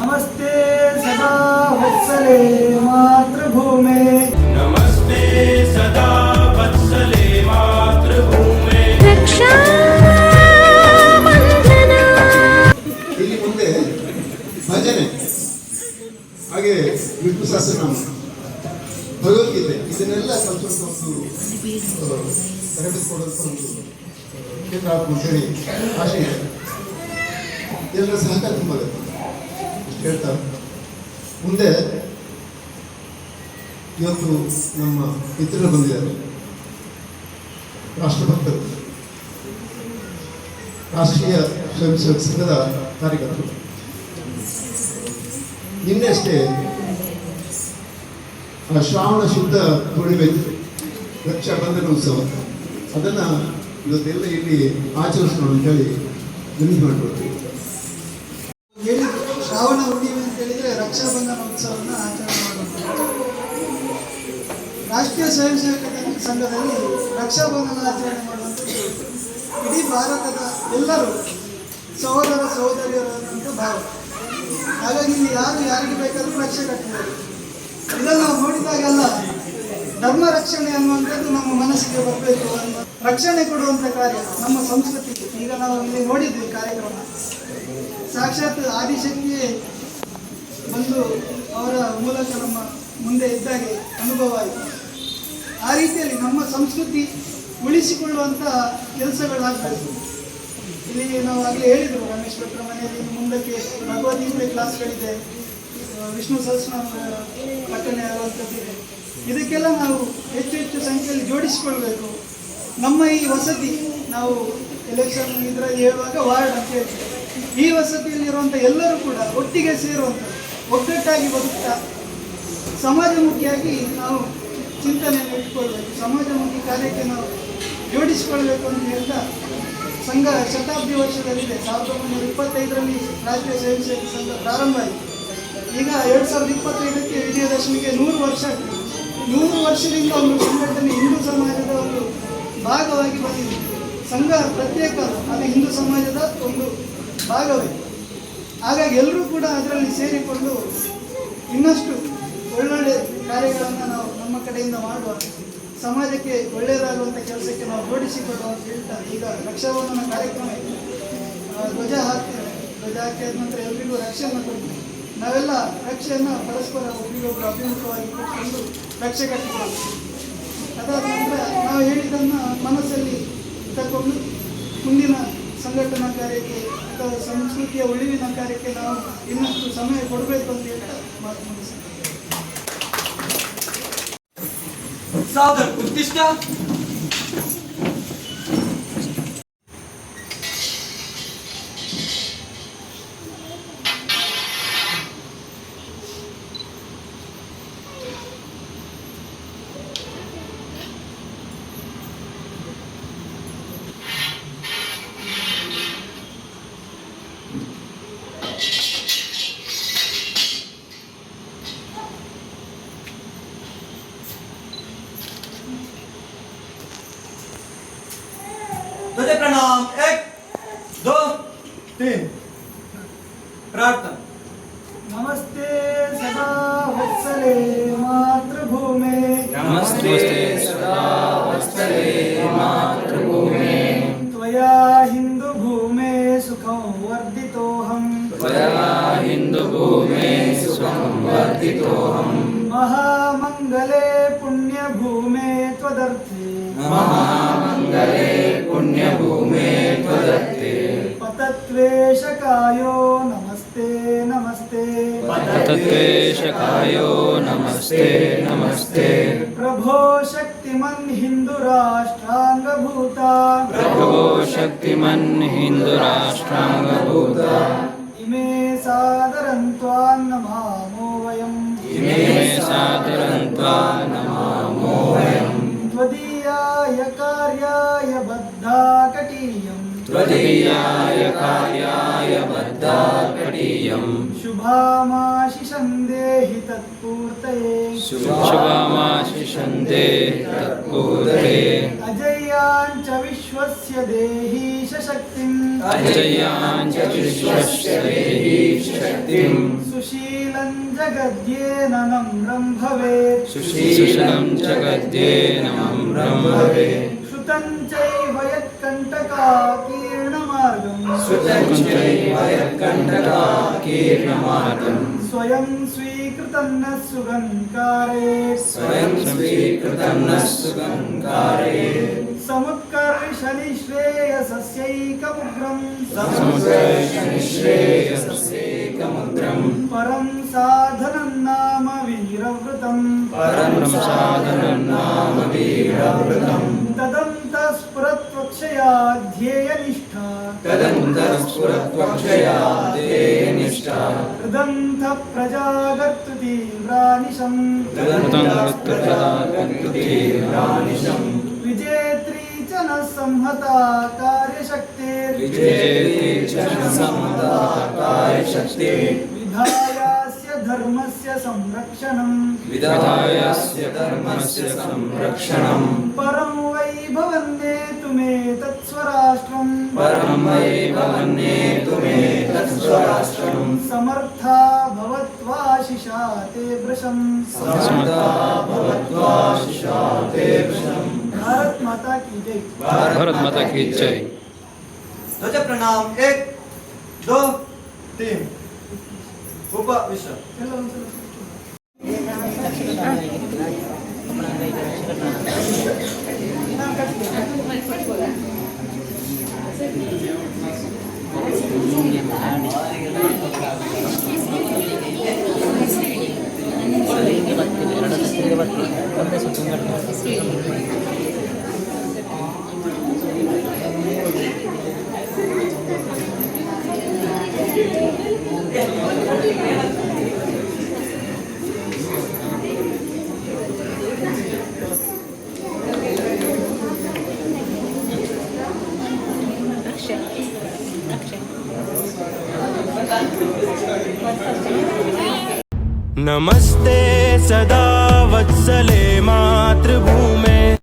नमस्ते सदा वत्सले मातृभूमे नमस्ते सदा वत्सले मातृभूमे रक्षा ಇಲ್ಲಿ ಮುಂದೆ ಭಜನೆ ಹಾಗೆ ವಿಷ್ಣು ಸಹಸ್ರನಾಮ ಭಗವದ್ಗೀತೆ ಇದನ್ನೆಲ್ಲ ಸ್ವಲ್ಪ ತರಬೇತಿ ಕೊಡುವಂಥ ಒಂದು ಕೇಂದ್ರ ಅಂತೇಳಿ ಆಶಯ ಇದೆ. ಎಲ್ಲರ ಸಹಕಾರ ತುಂಬ ಬೇಕು ಇಷ್ಟು ಹೇಳ್ತಾ ಮುಂದೆ ಇವತ್ತು ನಮ್ಮ ಮಿತ್ರರು ಬಂದಿದ್ದಾರೆ, ರಾಷ್ಟ್ರಭಕ್ತರು, ರಾಷ್ಟ್ರೀಯ ಸ್ವಯಂ ಸೇವಕ ಸಂಘದ ಕಾರ್ಯಕರ್ತರು. ನಿನ್ನೆ ಅಷ್ಟೇ ಶ್ರಾವಣ ಶುದ್ಧ ಪೂರ್ಣಿಮೆ ರಕ್ಷಾ ಬಂಧನ ಉತ್ಸವ, ಅದನ್ನು ಇವತ್ತೆಲ್ಲ ಇಲ್ಲಿ ಆಚರಿಸೋಣ ಅಂತೇಳಿ ವಿನಂತಿ ಮಾಡ್ಕೊಳ್ತೀವಿ. ಶ್ರಾವಣ ಹುಣ್ಣಿಮೆ ಅಂತ ಹೇಳಿದ್ರೆ ರಕ್ಷಾಬಂಧನ ಉತ್ಸವವನ್ನು ಆಚರಣೆ ಮಾಡುತ್ತಾರೆ. ರಾಷ್ಟ್ರೀಯ ಸ್ವಯಂ ಸೇವಕ ಸಂಘದಲ್ಲಿ ರಕ್ಷಾಬಂಧನ ಆಚರಣೆ ಮಾಡುವಂಥದ್ದು ಇಡೀ ಭಾರತದ ಎಲ್ಲರೂ ಸಹೋದರ ಸಹೋದರಿಯರಂತ ಭಾವ. ಹಾಗಾಗಿ ಇಲ್ಲಿ ಯಾರಿಗೆ ಬೇಕಾದರೂ ರಕ್ಷೆ ಕಟ್ಟಬಹುದು. ಇದನ್ನು ನಾವು ನೋಡಿದಾಗೆಲ್ಲ ಧರ್ಮ ರಕ್ಷಣೆ ಅನ್ನುವಂಥದ್ದು ನಮ್ಮ ಮನಸ್ಸಿಗೆ ಬರಬೇಕು ಅನ್ನೋ ರಕ್ಷಣೆ ಕೊಡುವಂಥ ಕಾರ್ಯ ನಮ್ಮ ಸಂಸ್ಕೃತಿಗೆ. ಈಗ ನಾವು ಇಲ್ಲಿ ನೋಡಿದ್ವಿ ಕಾರ್ಯಕ್ರಮ, ಸಾಕ್ಷಾತ್ ಆದಿಶಕ್ತಿಯೇ ಬಂದು ಅವರ ಮೂಲಕ ನಮ್ಮ ಮುಂದೆ ಇದ್ದಾಗೆ ಅನುಭವ ಆಯಿತು. ಆ ರೀತಿಯಲ್ಲಿ ನಮ್ಮ ಸಂಸ್ಕೃತಿ ಉಳಿಸಿಕೊಳ್ಳುವಂಥ ಕೆಲಸಗಳಾಗಬೇಕು. ಇಲ್ಲಿ ನಾವು ಆಗಲೇ ಹೇಳಿದರು, ರಮೇಶ್ ಭಟ್ರ ಮನೆಯಲ್ಲಿ ಮುಂದಕ್ಕೆ ಭಗವದ್ಗೀತೆ ಕ್ಲಾಸ್ಗಳಿದೆ, ವಿಷ್ಣು ಸಹಸ್ರನಾಮ ಪಠಣೆ ಆಗುವಂಥದ್ದಿದೆ. ಇದಕ್ಕೆಲ್ಲ ನಾವು ಹೆಚ್ಚು ಹೆಚ್ಚು ಸಂಖ್ಯೆಯಲ್ಲಿ ಜೋಡಿಸಿಕೊಳ್ಬೇಕು. ನಮ್ಮ ಈ ವಸತಿ, ನಾವು ಎಲೆಕ್ಷನ್ ಇದರಲ್ಲಿ ಹೇಳುವಾಗ ವಾರ್ಡ್ ಅಂತ ಹೇಳ್ತೀವಿ, ಈ ವಸತಿಯಲ್ಲಿರುವಂಥ ಎಲ್ಲರೂ ಕೂಡ ಒಟ್ಟಿಗೆ ಸೇರುವಂಥದ್ದು, ಒಗ್ಗಟ್ಟಾಗಿ ಬದುಕ್ತಾ ಸಮಾಜಮುಖಿಯಾಗಿ ನಾವು ಚಿಂತನೆಯನ್ನು ಇಟ್ಕೊಳ್ಬೇಕು, ಸಮಾಜಮುಖಿ ಕಾರ್ಯಕ್ಕೆ ನಾವು ಜೋಡಿಸಿಕೊಳ್ಬೇಕು ಅಂತ ಹೇಳ್ತಾ ಸಂಘ ಶತಾಬ್ದಿ ವರ್ಷದಲ್ಲಿದೆ. 1925ರಲ್ಲಿ ರಾಷ್ಟ್ರೀಯ ಸ್ವಯಂ ಸೇವಕ ಸಂಘ ಪ್ರಾರಂಭ ಆಯಿತು. ಈಗ 2025ಕ್ಕೆ ವಿಜಯದಶಮಿಗೆ 100 ವರ್ಷ ಆಗ್ತದೆ. 100 ವರ್ಷದಿಂದ ಒಂದು ಸಂಘಟನೆ ಹಿಂದೂ ಸಮಾಜದ ಒಂದು ಭಾಗವಾಗಿ ಬಂದಿದೆ. ಸಂಘ ಪ್ರತ್ಯೇಕ, ಅದು ಹಿಂದೂ ಸಮಾಜದ ಒಂದು ಭಾಗವೇ. ಹಾಗಾಗಿ ಎಲ್ಲರೂ ಕೂಡ ಅದರಲ್ಲಿ ಸೇರಿಕೊಂಡು ಇನ್ನಷ್ಟು ಒಳ್ಳೊಳ್ಳೆ ಕಾರ್ಯಗಳನ್ನು ನಾವು ನಮ್ಮ ಕಡೆಯಿಂದ ಮಾಡುವ, ಸಮಾಜಕ್ಕೆ ಒಳ್ಳೆಯದಾಗುವಂಥ ಕೆಲಸಕ್ಕೆ ನಾವು ಜೋಡಿಸಿಕೊಳ್ಳುವ ಅಂತ ಹೇಳ್ತಾ ಈಗ ರಕ್ಷಾಬಂಧನ ಕಾರ್ಯಕ್ರಮ ಇದೆ. ಧ್ವಜ ಹಾಕ್ತೇವೆ, ಧ್ವಜ ಹಾಕಿದ ನಂತರ ಎಲ್ರಿಗೂ ರಕ್ಷೆಯನ್ನು ಕೊಡ್ತೀವಿ. ನಾವೆಲ್ಲ ರಕ್ಷೆಯನ್ನು ಪರಸ್ಪರ ಒಬ್ಬರಿಗೊಬ್ಬರು ಅಭಿಮುಖವಾಗಿ ಕೊಟ್ಟು ರಕ್ಷೆ ಕಟ್ಟಿಕೊಳ್ಳಬೇಕು. ಅದಾದ ನಂತರ ನಾವು ಹೇಳಿದ್ದನ್ನು ಮನಸ್ಸಲ್ಲಿ ತಗೊಂಡು ಮುಂದಿನ ಸಂಘಟನಾ ಕಾರ್ಯಕ್ಕೆ ಅಥವಾ ಸಂಸ್ಕೃತಿಯ ಉಳಿವಿನ ಕಾರ್ಯಕ್ಕೆ ನಾವು ಇನ್ನಷ್ಟು ಸಮಯ ಕೊಡಬೇಕು ಅಂತ ಹೇಳ್ತಾ ಮಾತು ಮುಗಿಸ್ತೇವೆ. ಸಾಧರ್ ಉತ್ತಿಷ್ಟ. ध्वज प्रणाम, 1 2 3 प्रार्थना. नमस्ते सदा वत्सले मातृभूमे नमस्ते सदा वत्सले मातृभूमे त्वया हिंदू भूमे सुखं वर्धितोऽहं त्वया हिन्दुभूमे सुखं वर्धितोऽहं महामंगले पुण्यभूमे त्वदर्थे महामङ्गले पुण्यभूमे त्वदर्थे पतत्वेषकायो नमस्ते नमस्ते पतत्वेषकायो नमस्ते नमस्ते प्रभो शक्तिमन् हिन्दुराष्ट्राङ्गभूता प्रभो शक्तिमन् हिन्दुराष्ट्राङ्गभूता इमे सादरं त्वां नमामो वयम् इमे सादरं त्वां नमामो वयम् त्वदीयाय कार्याय बद्धाकटीयम् त्वदीयाय कार्याय बद्धाकटीयं शुभामाशिषं देहि तत्पूर्तये शुभमाशिषं देहि तत्पूर्तये अजय्य अजयाञ्च विश्वस्य देहीश शक्तिम् अजयाञ्च विश्वस्य देहीश शक्तिम् सुशीलं जगद्येन नम्रं भवेत् सुशीलं जगद्येन नम्रं भवेत् श्रुतं चैव यत्कण्टकाकीर्णमार्गम् श्रुतं चैव यत्कण्टकाकीर्णमार्गम् स्वयं स्वीकृतं न सुगन्कारेत् स्वयं स्वीकृतं न सुगन्कारेत् समुत्कर्षनिःश्रेयसस्यैकमुग्रम् समुद्रश्रेयसस्यैकमुद्रम् परं साधनं नाम वीरव्रतम् परं साधनं नाम वीरव्रतम् तदन्तस्फुरत्वक्षया ध्येयनिष्ठा तदन्तस्फुरत्वक्षया ध्येयनिष्ठा हृदन्त प्रजागर्तुतीव्रानिशम् तदन्तप्रजागन्तुतीव्रानिशम् विजेत्री च न संहता कार्यशक्तिर्विजेत्री विजेते च समता कार्यशक्ति विधायास्य धर्मस्य संरक्षणम् विधायस्य धर्मस्य संरक्षणम् परं वै भवन्नेतु मे तत्स्वराष्ट्रम् परं वै वन्येतु मे तत्स्वराष्ट्रम् समर्था भवत्वाशिषा ते वृशम् समता भवत्वा शिशा ते वृषम्। भारत माता की जय। भारत माता की जय। ध्वज प्रणाम 1 2 3 उपविश्य चलो, चलो, चलो। नमस्ते सदा वत्सले मातृभूमे।